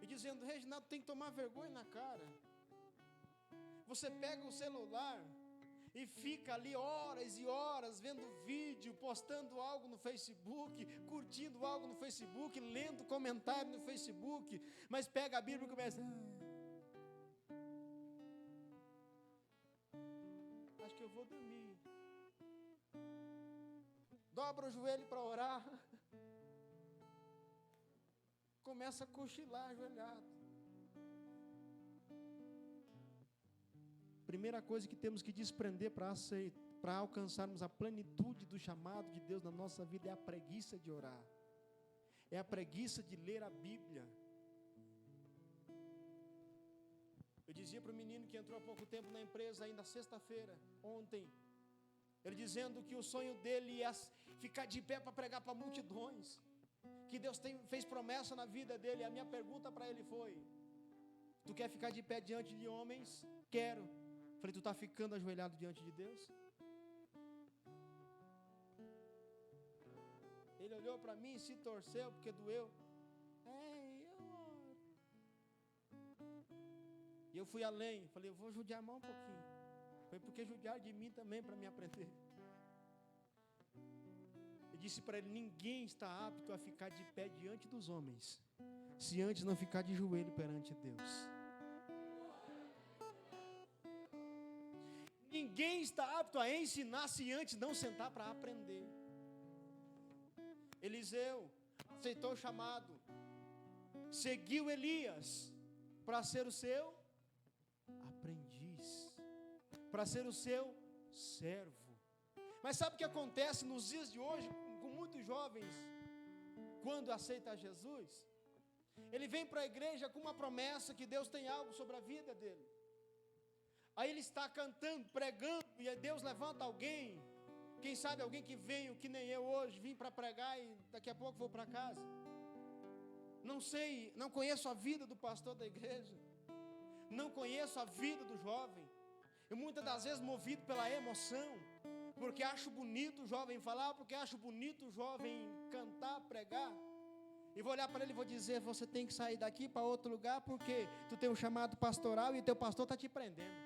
E dizendo: Reginaldo, tem que tomar vergonha na cara. Você pega o celular e fica ali horas e horas vendo vídeo, postando algo no Facebook, curtindo algo no Facebook, lendo comentário no Facebook, mas pega a Bíblia e começa: acho que eu vou dormir. dobra o joelho para orar, começa a cochilar ajoelhado. Primeira coisa que temos que desprender para alcançarmos a plenitude do chamado de Deus na nossa vida é a preguiça de orar, é a preguiça de ler a Bíblia. Eu dizia para o menino que entrou há pouco tempo na empresa, ainda sexta-feira, ontem, ele dizendo que o sonho dele é ficar de pé para pregar para multidões, que Deus fez promessa na vida dele. A minha pergunta para ele foi: tu quer ficar de pé diante de homens? Quero. Falei, tu está ficando ajoelhado diante de Deus? Ele olhou para mim e se torceu porque doeu. E eu fui além, falei, eu vou judiar mais um pouquinho. Foi porque judiar de mim também para me aprender. Eu disse para ele, ninguém está apto a ficar de pé diante dos homens, se antes não ficar de joelho perante Deus. Ninguém está apto a ensinar se antes não sentar para aprender. Eliseu aceitou o chamado, seguiu Elias para ser o seu aprendiz, para ser o seu servo. Mas sabe o que acontece nos dias de hoje com muitos jovens quando aceitam Jesus? Ele vem para a igreja com uma promessa que Deus tem algo sobre a vida dele. Aí ele está cantando, pregando, e Deus levanta alguém, quem sabe alguém que veio, que nem eu hoje, vim para pregar e daqui a pouco vou para casa. Não sei, não conheço a vida do pastor da igreja, não conheço a vida do jovem. Eu muitas das vezes movido pela emoção, porque acho bonito o jovem falar, porque acho bonito o jovem cantar, pregar, e vou olhar para ele e vou dizer, você tem que sair daqui para outro lugar, porque tu tem um chamado pastoral e teu pastor está te prendendo.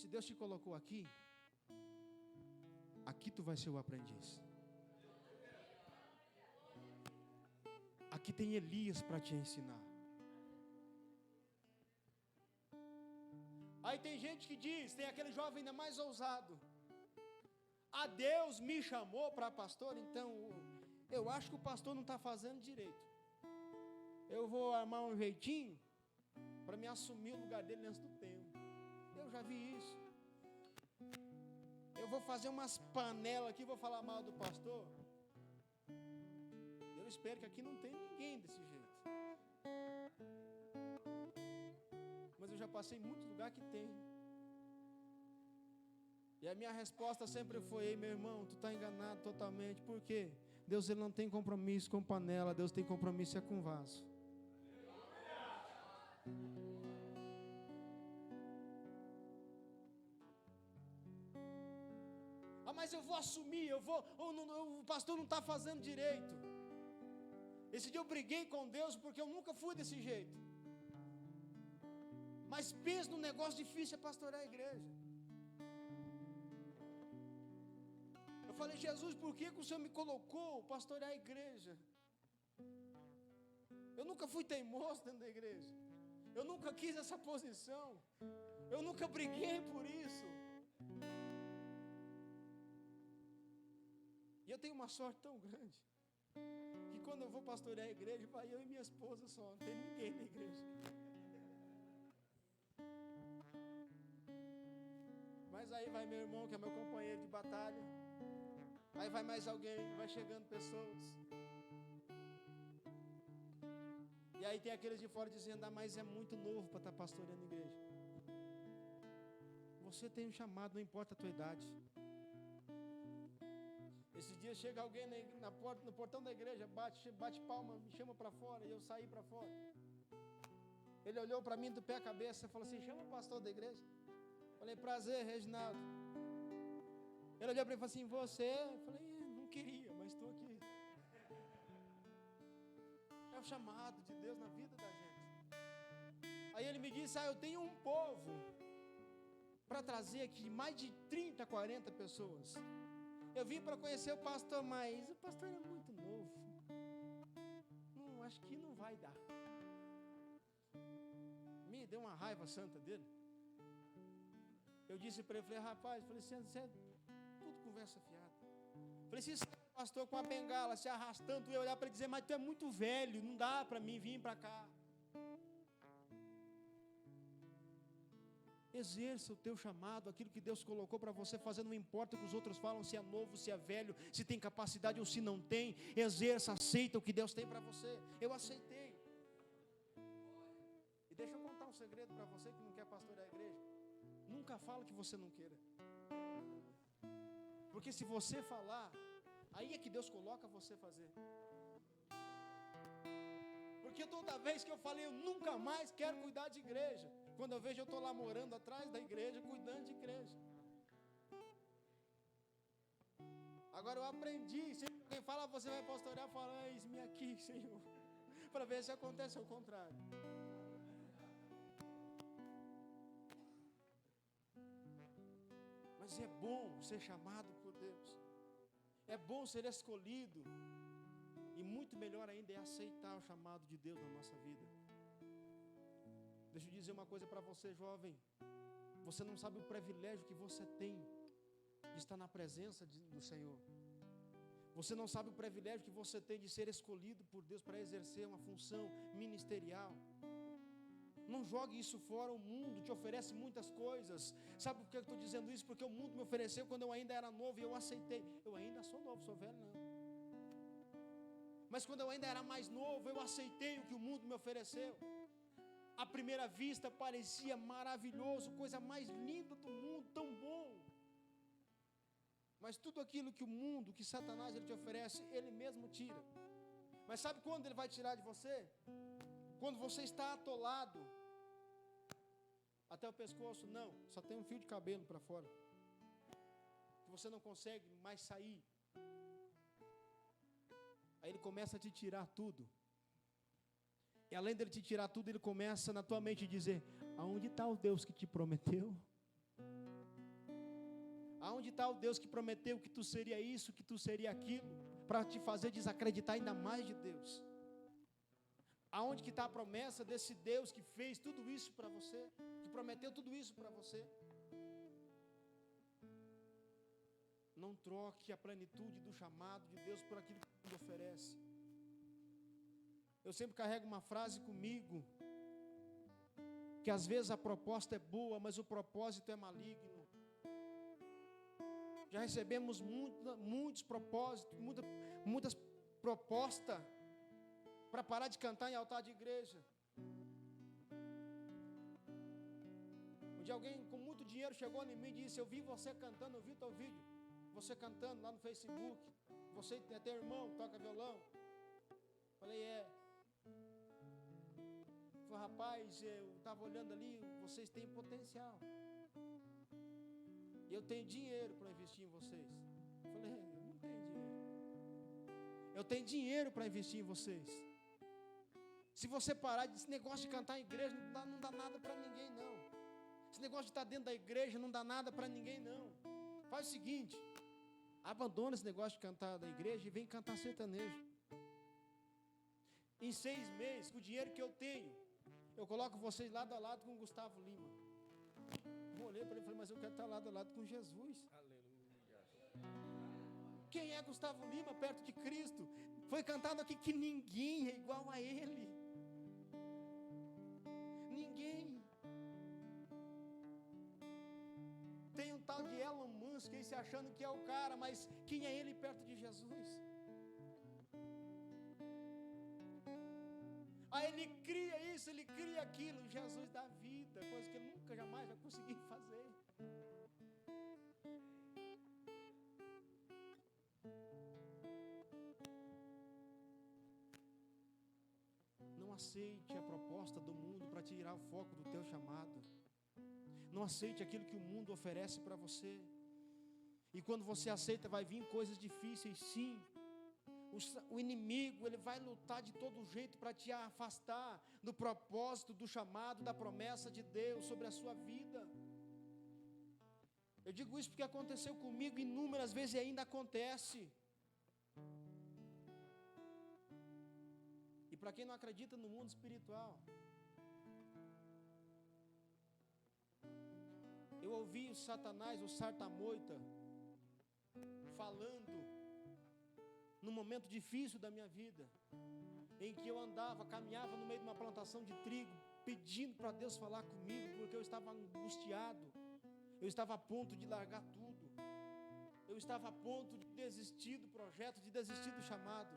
Se Deus te colocou aqui, aqui tu vai ser o aprendiz. Aqui tem Elias para te ensinar. Aí tem gente que diz, tem aquele jovem ainda mais ousado, a Deus me chamou para pastor, então eu acho que o pastor não está fazendo direito. Eu vou armar um jeitinho para me assumir o lugar dele antes do tempo. Eu já vi isso. Eu vou fazer umas panelas aqui, vou falar mal do pastor. Eu espero que aqui não tenha ninguém desse jeito. Mas eu já passei em muitos lugares que tem. E a minha resposta sempre foi, ei meu irmão, tu está enganado totalmente. Por quê? Deus ele não tem compromisso com panela, Deus tem compromisso é com vaso. Ah, mas eu vou assumir, o pastor não está fazendo direito. Esse dia eu briguei com Deus porque eu nunca fui desse jeito. Mas pensa no negócio difícil é pastorear a igreja. Eu falei, Jesus, por que o Senhor me colocou pastorear a igreja? Eu nunca fui teimoso dentro da igreja. Eu nunca quis essa posição. Eu nunca briguei por isso. E eu tenho uma sorte tão grande, que quando eu vou pastorear a igreja, vai eu e minha esposa só, não tem ninguém na igreja. Mas aí vai meu irmão, que é meu companheiro de batalha. Aí vai mais alguém, vai chegando pessoas. E aí tem aqueles de fora dizendo, ah, mas é muito novo para estar pastoreando a igreja. Você tem um chamado, não importa a tua idade. Esse dia chega alguém na porta, no portão da igreja, bate palma, me chama para fora, e eu saí para fora. Ele olhou para mim do pé à cabeça e falou assim, chama o pastor da igreja. Falei, prazer, Reginaldo. Ele olhou para mim e falou assim, você? Eu falei, não queria, mas estou aqui. É o chamado de Deus na vida da gente. Aí ele me disse, eu tenho um povo para trazer aqui mais de 30, 40 pessoas. Eu vim para conhecer o pastor, mas o pastor é muito novo. Não, acho que não vai dar. Me deu uma raiva santa dele. Eu disse para ele, falei, rapaz, você é tudo conversa fiada. Falei, se o pastor com a bengala se arrastando, eu ia olhar para ele e dizer, mas tu é muito velho, não dá para mim vir para cá. Exerça o teu chamado, aquilo que Deus colocou para você fazer, não importa o que os outros falam, se é novo, se é velho, se tem capacidade ou se não tem, exerça, aceita o que Deus tem para você. Eu aceitei. E deixa eu contar um segredo para você que não quer pastorear a igreja. Nunca fala que você não queira. Porque se você falar, aí é que Deus coloca você fazer. Porque toda vez que eu falei, eu nunca mais quero cuidar de igreja, quando eu vejo, eu estou lá morando atrás da igreja, cuidando de igreja. Agora eu aprendi, se alguém fala, você vai pastorear, fala, eis-me aqui, Senhor, para ver se acontece ao contrário. Mas é bom ser chamado por Deus, é bom ser escolhido, e muito melhor ainda é aceitar o chamado de Deus na nossa vida. Deixa eu dizer uma coisa para você, jovem, você não sabe o privilégio que você tem de estar na presença do Senhor. Você não sabe o privilégio que você tem de ser escolhido por Deus para exercer uma função ministerial. Não jogue isso fora, o mundo te oferece muitas coisas. Sabe por que eu estou dizendo isso? Porque o mundo me ofereceu quando eu ainda era novo e eu aceitei. Eu ainda sou novo, sou velho não. Mas quando eu ainda era mais novo, eu aceitei o que o mundo me ofereceu. À primeira vista parecia maravilhoso, coisa mais linda do mundo, tão bom. Mas tudo aquilo que o mundo, que Satanás ele te oferece, ele mesmo tira. Mas sabe quando ele vai tirar de você? Quando você está atolado até o pescoço, não, só tem um fio de cabelo para fora, que você não consegue mais sair. Aí ele começa a te tirar tudo. E além dele te tirar tudo, ele começa na tua mente a dizer, aonde está o Deus que te prometeu? Aonde está o Deus que prometeu que tu seria isso, que tu seria aquilo, para te fazer desacreditar ainda mais de Deus? Aonde que está a promessa desse Deus que fez tudo isso para você, que prometeu tudo isso para você? Não troque a plenitude do chamado de Deus por aquilo que Ele oferece. Eu sempre carrego uma frase comigo, que às vezes a proposta é boa, mas o propósito é maligno. Já recebemos muitos propósitos, muitas propostas para parar de cantar em altar de igreja. Um dia alguém com muito dinheiro chegou em mim e disse, eu vi você cantando, eu vi teu vídeo, você cantando lá no Facebook, você é teu irmão, toca violão. Falei, é. Falei, rapaz, eu estava olhando ali, vocês têm potencial. E eu tenho dinheiro para investir em vocês. Falei, eu não tenho dinheiro. Eu tenho dinheiro para investir em vocês. Se você parar desse negócio de cantar em igreja, não dá nada para ninguém, não. Esse negócio de estar dentro da igreja não dá nada para ninguém, não. Faz o seguinte, abandona esse negócio de cantar da igreja e vem cantar sertanejo. Em 6 meses, com o dinheiro que eu tenho, eu coloco vocês lado a lado com o Gustavo Lima. Eu olhei para ele e falei, mas eu quero estar lado a lado com Jesus. Aleluia. Quem é Gustavo Lima perto de Cristo? Foi cantado aqui que ninguém é igual a ele. Ninguém. Tem um tal de Elon Musk aí se achando que é o cara, mas quem é ele perto de Jesus? Aí ele cria isso, ele cria aquilo, Jesus dá vida, coisa que ele nunca jamais vai conseguir fazer. Não aceite a proposta do mundo para tirar o foco do teu chamado. Não aceite aquilo que o mundo oferece para você. E quando você aceita, vai vir coisas difíceis, sim. O inimigo, ele vai lutar de todo jeito para te afastar do propósito, do chamado, da promessa de Deus sobre a sua vida. Eu digo isso porque aconteceu comigo inúmeras vezes e ainda acontece. E para quem não acredita no mundo espiritual, Eu ouvi o Satanás, o Sartamoita, falando num momento difícil da minha vida, em que eu caminhava no meio de uma plantação de trigo, pedindo para Deus falar comigo, porque eu estava angustiado, eu estava a ponto de largar tudo, eu estava a ponto de desistir do projeto, de desistir do chamado.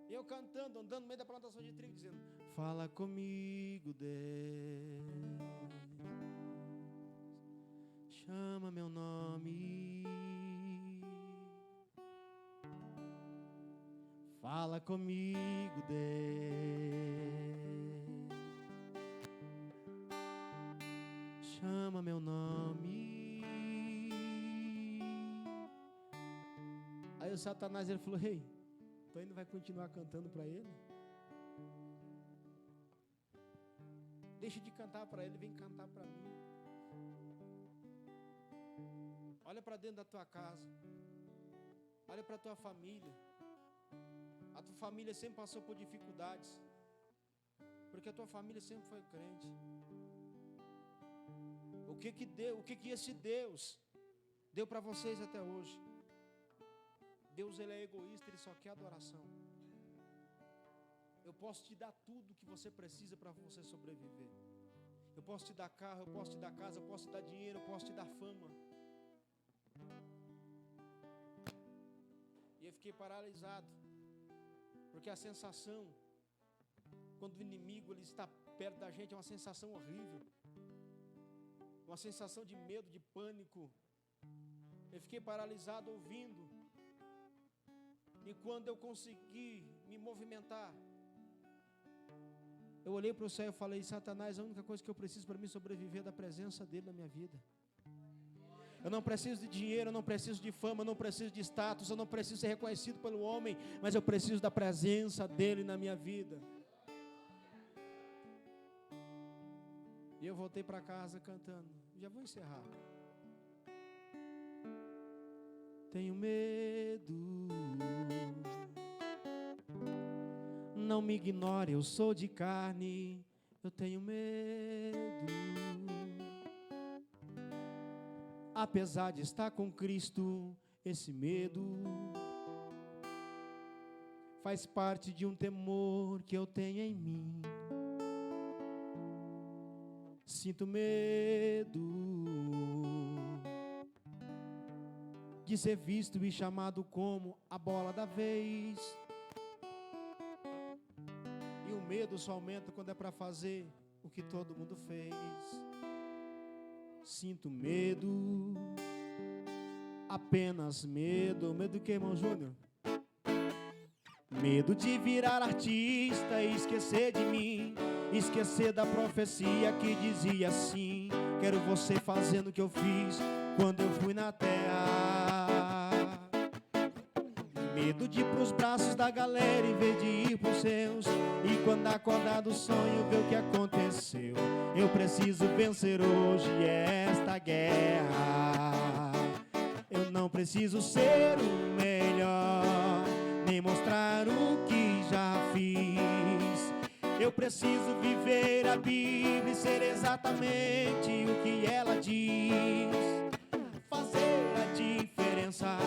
Eu cantando, andando no meio da plantação de trigo, dizendo: fala comigo, Deus, chama meu nome, fala comigo, Deus, chama meu nome. Aí o Satanás, ele falou: ei, tu ainda vai continuar cantando para ele? Deixa de cantar para ele, vem cantar para mim. Olha para dentro da tua casa, olha para a tua família. A tua família sempre passou por dificuldades, porque a tua família sempre foi crente. O que esse Deus deu para vocês até hoje? Deus, ele é egoísta, ele só quer adoração. Eu posso te dar tudo que você precisa para você sobreviver. Eu posso te dar carro, eu posso te dar casa, eu posso te dar dinheiro, eu posso te dar fama. E eu fiquei paralisado, porque a sensação, quando o inimigo ele está perto da gente, é uma sensação horrível, uma sensação de medo, de pânico. Eu fiquei paralisado ouvindo. E quando eu consegui me movimentar, eu olhei para o céu e falei: Satanás, a única coisa que eu preciso para mim sobreviver é da presença dele na minha vida. Eu não preciso de dinheiro, eu não preciso de fama, eu não preciso de status, eu não preciso ser reconhecido pelo homem, mas eu preciso da presença dele na minha vida. E eu voltei para casa cantando. Já vou encerrar. Tenho medo, não me ignore, eu sou de carne. Eu tenho medo, apesar de estar com Cristo, esse medo faz parte de um temor que eu tenho em mim. Sinto medo de ser visto e chamado como a bola da vez. E o medo só aumenta quando é para fazer o que todo mundo fez. Sinto medo, apenas medo. Medo do que, irmão Júnior? Medo de virar artista e esquecer de mim, esquecer da profecia que dizia assim: quero você fazendo o que eu fiz quando eu fui na terra. Medo de ir pros braços da galera em vez de ir pros seus, e quando acordar do sonho ver o que aconteceu. Eu preciso vencer hoje esta guerra. Eu não preciso ser o melhor, nem mostrar o que já fiz. Eu preciso viver a Bíblia e ser exatamente o que ela diz. Fazer a diferença,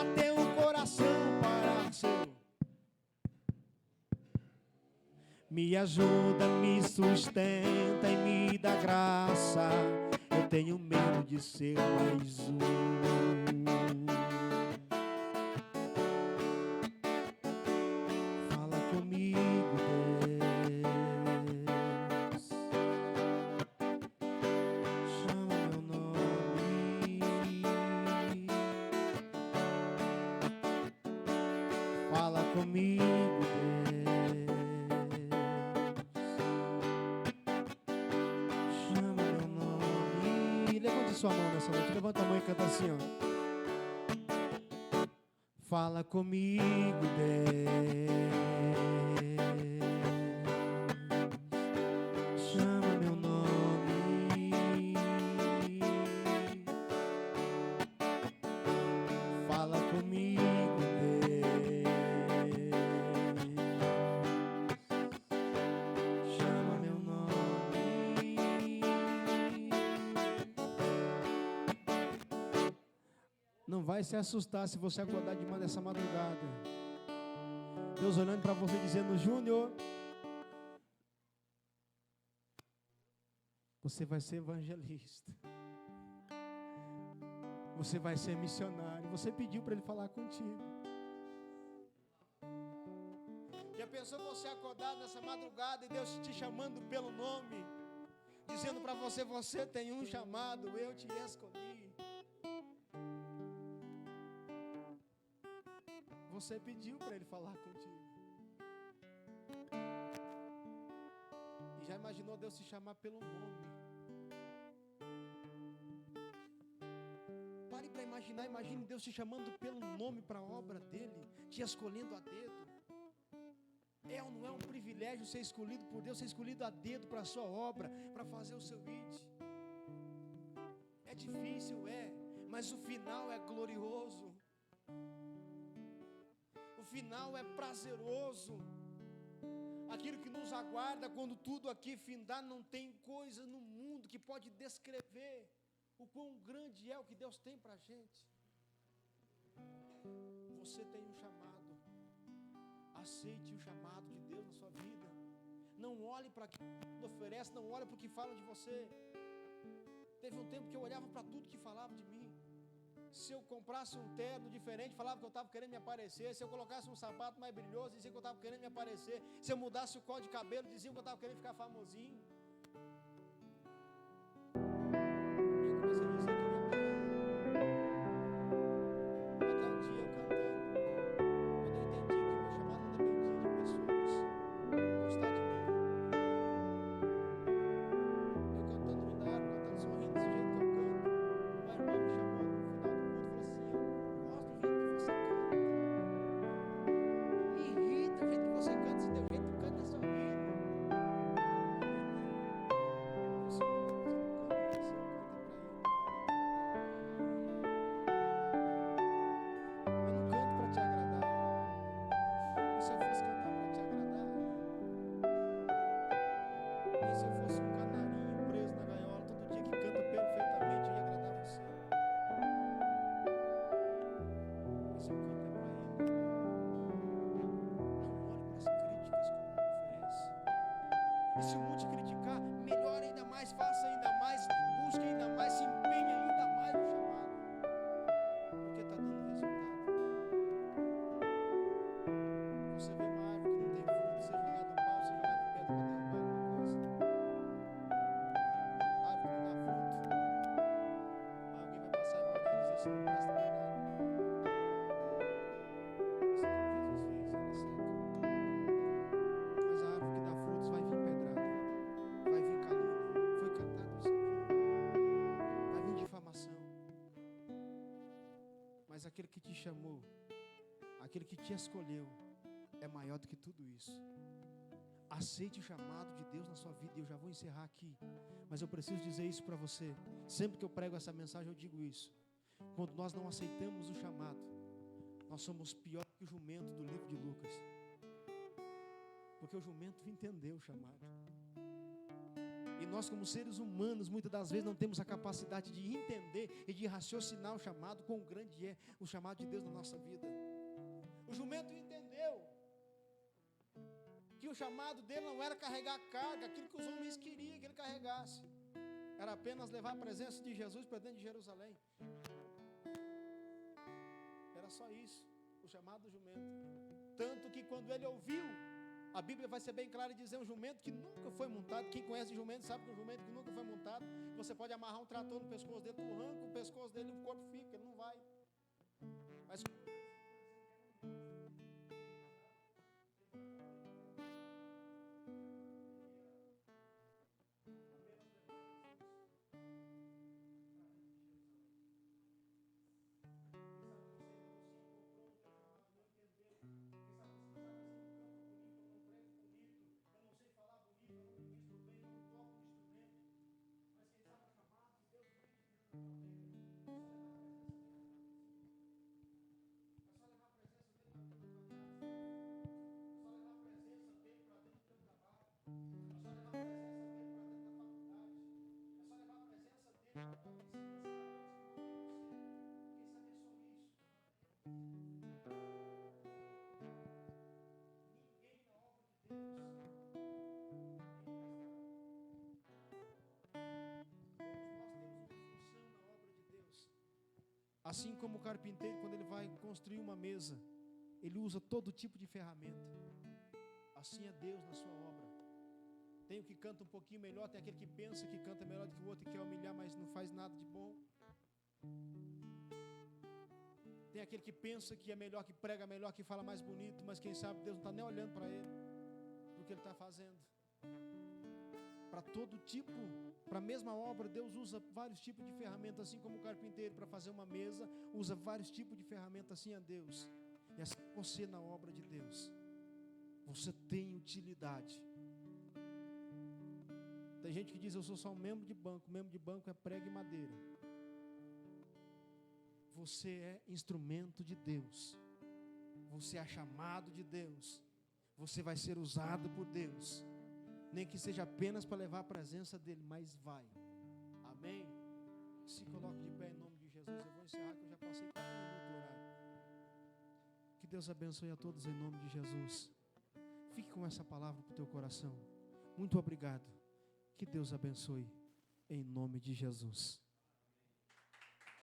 até o coração parar seu. Me ajuda, me sustenta e me dá graça. Eu tenho medo de ser mais um. Fala comigo, Deus, chama meu nome, fala comigo, Deus, chama meu nome. Levante sua mão nessa noite, levanta a mão e canta assim, ó. Fala comigo, Deus, chama meu nome, fala comigo, Deus, chama meu nome, Não vai se assustar se você acordar de manhã nessa madrugada. Deus olhando para você dizendo: Júnior, você vai ser evangelista. Você vai ser missionário. Você pediu para Ele falar contigo. Já pensou você acordar nessa madrugada e Deus te chamando pelo nome, dizendo para você: você tem um chamado, eu te escolhi. Você pediu para Ele falar contigo. E já imaginou Deus te chamar pelo nome? Pare para imaginar, imagine Deus te chamando pelo nome para a obra dEle, te escolhendo a dedo. É ou não é um privilégio ser escolhido por Deus, ser escolhido a dedo para a sua obra, para fazer o seu ID? É difícil, mas o final é glorioso. O final é prazeroso. Aquilo que nos aguarda quando tudo aqui findar, não tem coisa no mundo que pode descrever o quão grande é o que Deus tem para a gente. Você tem um chamado. Aceite o chamado de Deus na sua vida. Não olhe para o que oferece, não olhe para o que falam de você. Teve um tempo que eu olhava para tudo que falavam de mim. Se eu comprasse um terno diferente, falava que eu estava querendo me aparecer. Se eu colocasse um sapato mais brilhoso, dizia que eu estava querendo me aparecer. Se eu mudasse o corte de cabelo, diziam que eu estava querendo ficar famosinho. E eu comecei a dizer que eu ia parar. Até um dia eu cantando, quando eu entendi que o meu chamado não dependia de pessoas, gostar de mim. Eu cantando humildade, cantando sorrindo desse jeito que eu canto. Uma irmã me chamou no final do culto e falou assim: eu gosto do jeito que você canta. Me irrita o jeito que você canta, se teu jeito de canta é sorrindo. Eu só canto, você não canta para você, eu canto para Ele. Eu não canto para te agradar. E se eu fosse cantar para te agradar, e se eu fosse um canarinho preso na gaiola, todo dia que canta perfeitamente, eu ia agradar você. Mas eu canto é para Ele. Não olhe para as críticas que o mundo oferece. E se o mundo te criticar, melhore ainda mais, faça ainda mais, busque ainda mais, se empenhe ainda mais no chamado, porque está dando resultado. Você vê uma árvore que não tem fruto, ser jogado um pau, ser jogado pedra para derrubar alguma coisa. A árvore que não dá fruto, alguém vai passar e vai olhar e dizer: isso não presta para nada. Assim como Jesus fez, ela seca. Mas a árvore que dá frutos vai vir pedrada, vai vir calúnia. Foi cantado isso aqui. Vai vir difamação. Mas aquele que te chamou, aquele que te escolheu, é maior do que tudo isso. Aceite o chamado de Deus na sua vida. E eu já vou encerrar aqui, mas eu preciso dizer isso para você. Sempre que eu prego essa mensagem eu digo isso. Quando nós não aceitamos o chamado, nós somos pior que o jumento do livro de Lucas. Porque o jumento entendeu o chamado. E nós, como seres humanos, muitas das vezes não temos a capacidade de entender e de raciocinar o chamado, quão grande é o chamado de Deus na nossa vida. O jumento entendeu que o chamado dele não era carregar carga, aquilo que os homens queriam que ele carregasse. Era apenas levar a presença de Jesus para dentro de Jerusalém. Era só isso, o chamado do jumento. Tanto que quando ele ouviu, a Bíblia vai ser bem clara e dizer: um jumento que nunca foi montado. Quem conhece jumento sabe que um jumento que nunca foi montado, você pode amarrar um trator no pescoço dele, tu arranca o pescoço dele e o corpo fica, ele não vai. Mas Assim como o carpinteiro, quando ele vai construir uma mesa, ele usa todo tipo de ferramenta. Assim é Deus na sua obra. Tem o que canta um pouquinho melhor, tem aquele que pensa que canta melhor do que o outro e quer humilhar, mas não faz nada de bom. Tem aquele que pensa que é melhor, que prega melhor, que fala mais bonito, mas quem sabe Deus não está nem olhando para ele, para o que ele está fazendo. Para todo tipo, para a mesma obra, Deus usa vários tipos de ferramentas, assim como o carpinteiro para fazer uma mesa, usa vários tipos de ferramentas, assim a Deus. E assim você na obra de Deus, você tem utilidade. Tem gente que diz, eu sou só um membro de banco é prego e madeira. Você é instrumento de Deus, você é chamado de Deus, você vai ser usado por Deus, nem que seja apenas para levar a presença dEle, mas vai, amém? Se coloque de pé em nome de Jesus. Eu vou encerrar que eu já passei 4 minutos do horário. Que Deus abençoe a todos em nome de Jesus. Fique com essa palavra para o teu coração. Muito obrigado. Que Deus abençoe em nome de Jesus.